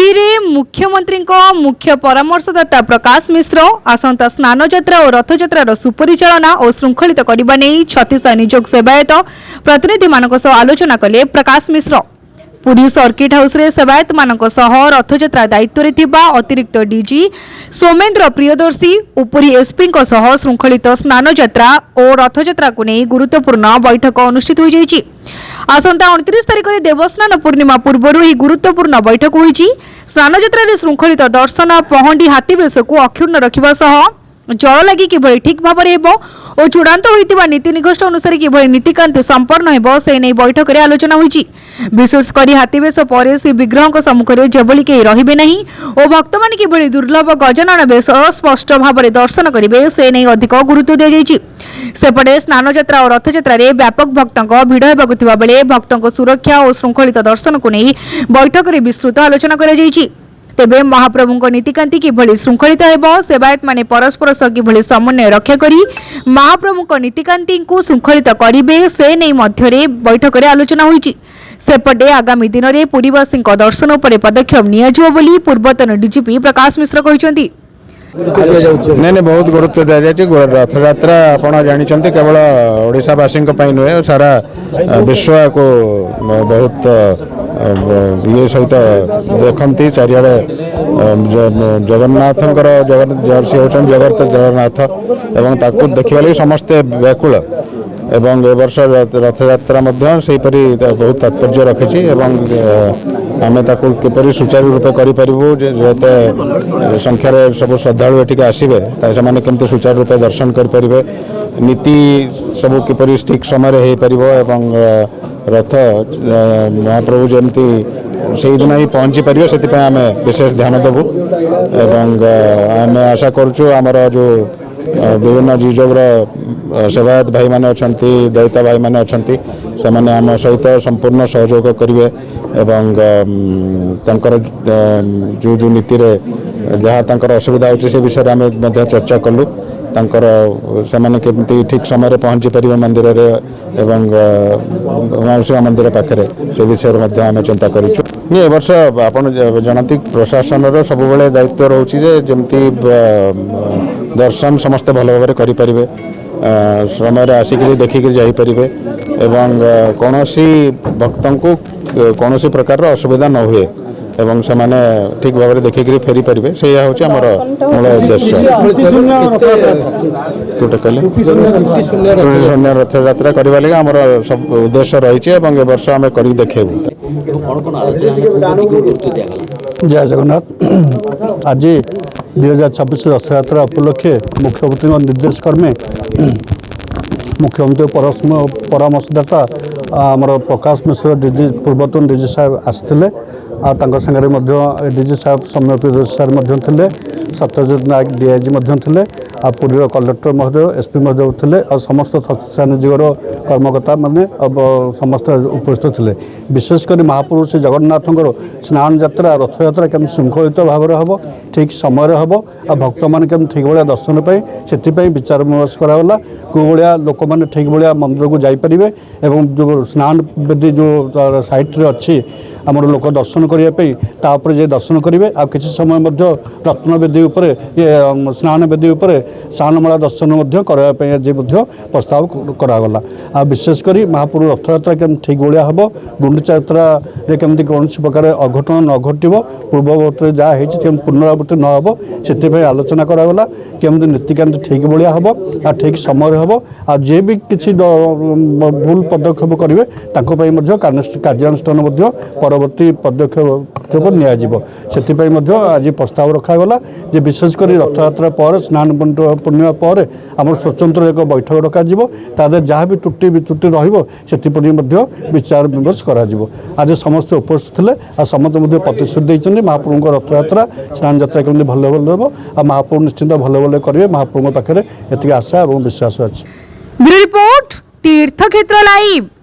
पुरी रे मुख्यमंत्री मुख्य परामर्शदाता प्रकाश मिश्र आसंता स्नान यात्रा और रथ यात्रा सुपरिचालना और श्रृंखलित करने नहीं 36 निजोग सेवायत प्रतिनिधि मानक आलोचना कले प्रकाश मिश्र। पुरी सर्किट हाउस रे सेवायत मानक रथ यात्रा दायित्व रे थिबा अतिरिक्त डीजी सोमेन्द्र प्रियदर्शी उपरी एसपी श्रृंखलित स्नान यात्रा और रथ यात्रा को नहीं गुरुत्वपूर्ण बैठक अनुष्ठित हो जाइछि। आसंता 29 तारिख में देवस्नान पूर्णिमा पूर्व ही गुरुत्वपूर्ण बैठक होइछि। स्नान यात्रा रे श्रृंखलित दर्शन पहंडी हाथीबेश को अक्षुण्ण रखिबा सह जल लगी किभଳି ठीक भाव और चूड़ांत होइतिबा नीति निगष्ट अनुसार किभଳି नीतिकांति संपन्न हेबो से नै बैठक रे आलोचना होइछि। विशेष करी हाथीबेश पर श्री विग्रह सम्मुखें जेभଳି केही रहिबे नहीं और भक्त माने किभଳି दुर्लभ गजानन बेश स्पष्ट भाव में दर्शन करेंगे से नहीं अधिक गुरुत्व दी जाइछि। सेपटे स्नान यात्रा और रथ यात्रा रे व्यापक भक्तों भिड़ हेबाकु थिबा बेले भक्तों सुरक्षा और श्रृंखलित दर्शन को नहीं बैठक रे विस्तृत आलोचना करा जाइछि। तेबे महाप्रभु नीतिकांति किभଳି श्रृंखलित हेबो सेवायत माने परस्पर सह किभଳି समन्वय रक्षा करी महाप्रभु नीतिकांति को श्रृंखलित करिवे से नै मध्यरे बैठक रे आलोचना होइछि। सेपटे आगामी दिन में पुरीवासी दर्शन उपर पदक्षेप नियाजिबो बोली पूर्वतन डीजीपी प्रकाश मिश्र कहिसेंति। नहीं बहुत गुरुत्व दी जाए। रथ यात्रा आपड़ जानते केवल ओडावासी नुहे सारा विश्व को बहुत ये सहित देखती चारिड़े जगन्नाथ सी होती जगत जगन्नाथ एवं ताकू देखा लगी समस्ते व्याकुल एवं ए वर्ष रथ यात्रा बहुत तात्पर्य रखी आम किपर सुचारू रूपे करूँ जेते संख्यार सब श्रद्धालु एटिक आसवे केमती सुचारू रूपे दर्शन करें नीति सब किपर ठीक समय हो पार एवं रथ महाप्रभु जमती से दिन ही पहुँची पारे से आम विशेष ध्यान देवु एवं आम आशा करुँ आमर जो विभिन्न जीजोगर सेवायत भाई मैंने अच्छा दैता भाई मैंने अच्छा से आम सहित संपूर्ण सहयोग करेंगे एवं जो जो नीति जहाँ असुविधा होची से विषय आम चर्चा कलु से ठीक समय पहुँची पारे मंदिर रे एवं माउसी मंदिर पाखे से विषय आम चिंता करूँ। ये वर्ष आप जानती प्रशासन सब दायित्व रोचे जमती दर्शन समस्ते भल भाव करें समय आसिक देखिक जापर एवं कौन भक्त को कौन प्रकार असुविधा न हुए एवं से माने ठीक भाव में देखिक फेरी पारे से हूँ आमर मूल उद्देश्य। गोटे कहले रथ यात्रा करने लगे आमर सब उद्देश्य रही है ए वर्ष आम कर देखेबू। जय जगन्नाथ। आज 2026 रथ यात्रा उपलक्षे मुख्यमंत्री निर्देश क्रमे मुख्यमंत्री परामर्शदाता आमर प्रकाश मिश्र डीजी पूर्वतन डीजी साहब आसते डीजी साहब सौम्य प्रियदर्शी साहब सत्यजित नायक डीआईजी थे पुरीर कलेक्टर महोदय एसपी महोदय थे और समस्त निजोर कर्मकर्ता माने समस्त उपस्थित थे। विशेषकर महाप्रभु श्री जगन्नाथ स्नान यात्रा रथ यात्रा केम श्रृंखलित भाव में हम ठीक समय हम आ भक्त मैंने केम ठीक भाया दर्शन पाई से विचार विमर्श कराला कौ भाया लोक मैंने ठीक भाया मंदिर को जापरें एवं जो स्नान बेदी जो साइट रे अच्छी आमर लोक दर्शन करने जे दर्शन करेंगे आ किसी समय रत्न बेदी उपर ये स्नान बेदी उपर स्नानमाला दर्शन करने प्रस्ताव करागला। आ विशेषकर महाप्रभु रथ यात्रा केम ठीक भाया हम गुंडीचा यात्रा केमती कौन प्रकार अघटन न घटव पूर्ववर्त जहाँ होती पुनरावृत्ति न हो से आलोचना करागला केमती नीतिकांति ठीक भाया हम आ ठीक समय हम आ जे भी किसी भूल पदक्षेप करेंगे कार्यानुष्ठान परवर्ती पदक्षेप नियाजिब से आज प्रस्ताव रखागला जे विशेषकर रथ यात्रा पर स्नान पूर्णिमा पर आम स्वतंत्र एक बैठक रखा तादे जहाँ भी त्रुटि वित्रुटि रही विचार विमर्श करा आज समस्ते उपस्थित थे आ समस्त प्रतिश्रुति देते महाप्रभु रथ यात्रा स्नान यात्रा केमती भल भल आ महाप्रभु निश्चिंत भल भल करेंगे महाप्रभु पाखे ये आशा और विश्वास अच्छी। ब्यूरो रिपोर्ट तीर्थक्षेत्र लाइव।